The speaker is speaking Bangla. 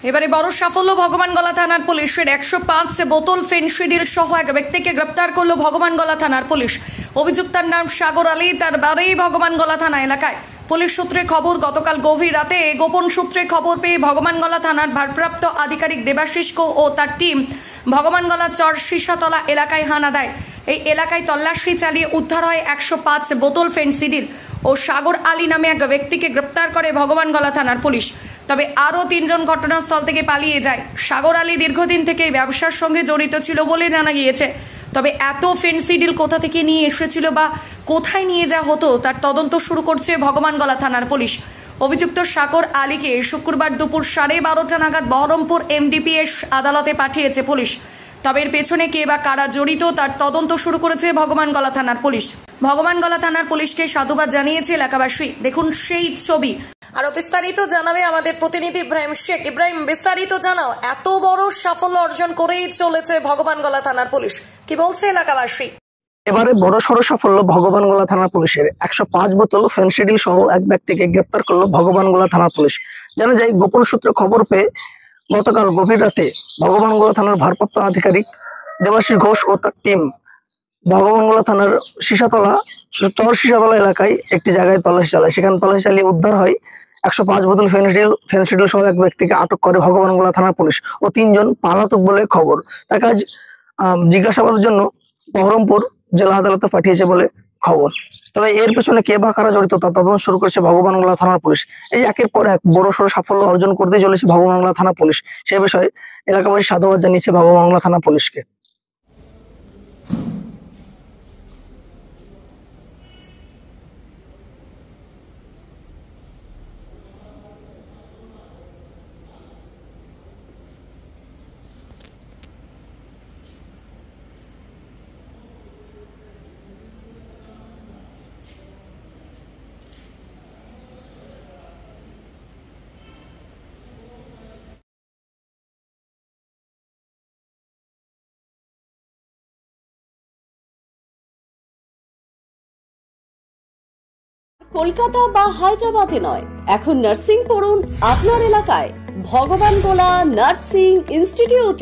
এবারে বড় সাফল্য ভগবানগোলা থানার পুলিশের 105 বোতল ফেনসিডিল সহ এক ব্যক্তিকে গ্রেপ্তার করলো ভগবানগোলা থানার পুলিশ। অভিযুক্তের নাম সাগর আলী, তার বাড়ি ভগবানগোলা থানা এলাকায়। পুলিশ সূত্রে খবর, গতকাল গভীর রাতে গোপন সূত্রে খবর পেয়ে ভগবানগোলা থানার ভারপ্রাপ্ত আধিকারিক দেবাশিস ও তার টিম ভগবানগোলা চর সীসাতলা এলাকায় হানা দেয়। এই এলাকায় তল্লাশি চালিয়ে উদ্ধার হয় 105 বোতল ফেনসিডিল ও সাগর আলী নামে এক ব্যক্তিকে গ্রেপ্তার করে ভগবানগোলা থানার পুলিশ। তবে আরও 3 জন ঘটনাস্থল থেকে পালিয়ে যায়। সাগর আলী দীর্ঘদিন থেকে ব্যবসার সঙ্গে জড়িত ছিল বলে জানা গিয়েছে। তবে এত ফেনসিডিল কোথা থেকে নিয়ে এসেছিল বা কোথায় নিয়ে যাওয়া হতো তার তদন্ত শুরু করছে ভগবানগোলা থানার পুলিশ। অভিযুক্ত সাগর আলীকে শুক্রবার দুপুর 12:30 নাগাদ বহরমপুর এমডিপিএস আদালতে পাঠিয়েছে পুলিশ। তবে এর পেছনে কে বা কারা জড়িত তার তদন্ত শুরু করেছে ভগবানগোলা থানার পুলিশ। ভগবানগোলা থানার পুলিশকে সাধুবাদ জানিয়েছে এলাকাবাসী। দেখুন সেই ছবি। আরো বিস্তারিত জানাবে আমাদের প্রতিনিধি ইব্রাহিম শেখ। ইব্রাহিম, বিস্তারিত জানাও, এত বড় সাফল্য অর্জন করেই চলেছে ভগবানগোলা থানার পুলিশ, কি বলছে এলাকাবাসী? এবারে বড় সড় সাফল্য ভগবানগোলা থানার পুলিশের। 105 বোতল ফেনসিডিল সহ এক ব্যক্তিকে গ্রেপ্তার করলো ভগবানগোলা থানার পুলিশ। জানা যায়, গোপন সূত্রে খবর পেয়ে গতকাল গভীর রাতে ভগবানগোলা থানার ভারপ্রাপ্ত আধিকারিক দেবাশিস ঘোষ ও তার টিম ভগবানগোলা থানার চর সীসাতলা এলাকায় একটি জায়গায় তল্লাশি চালায়। সেখানে তল্লাশি চালিয়ে উদ্ধার হয় 105 বোতল ফেনসিডিল সহ এক ব্যক্তিকে আটক করে ভগবানগোলা থানার পুলিশ ও 3 জন পলাতক বলে খবর। তাকে আজ জিজ্ঞাসাবাদের জন্য বহরমপুর জেলা আদালতে পাঠিয়েছে বলে খবর। তবে এর পেছনে কে বা কারা জড়িত তা তদন্ত শুরু করেছে ভগবানগোলা থানার পুলিশ। এই একের পর এক বড় সড় সাফল্য অর্জন করতে চলেছে ভগবানগোলা থানা পুলিশ। সে বিষয়ে এলাকাবাসী সাধুবাদ জানিয়েছে ভগবানগোলা থানা পুলিশকে। কলকাতা বা হায়দ্রাবাদে নয়, এখন নার্সিং পড়ুন আপনার এলাকায় ভগবানগোলা নার্সিং ইনস্টিটিউট।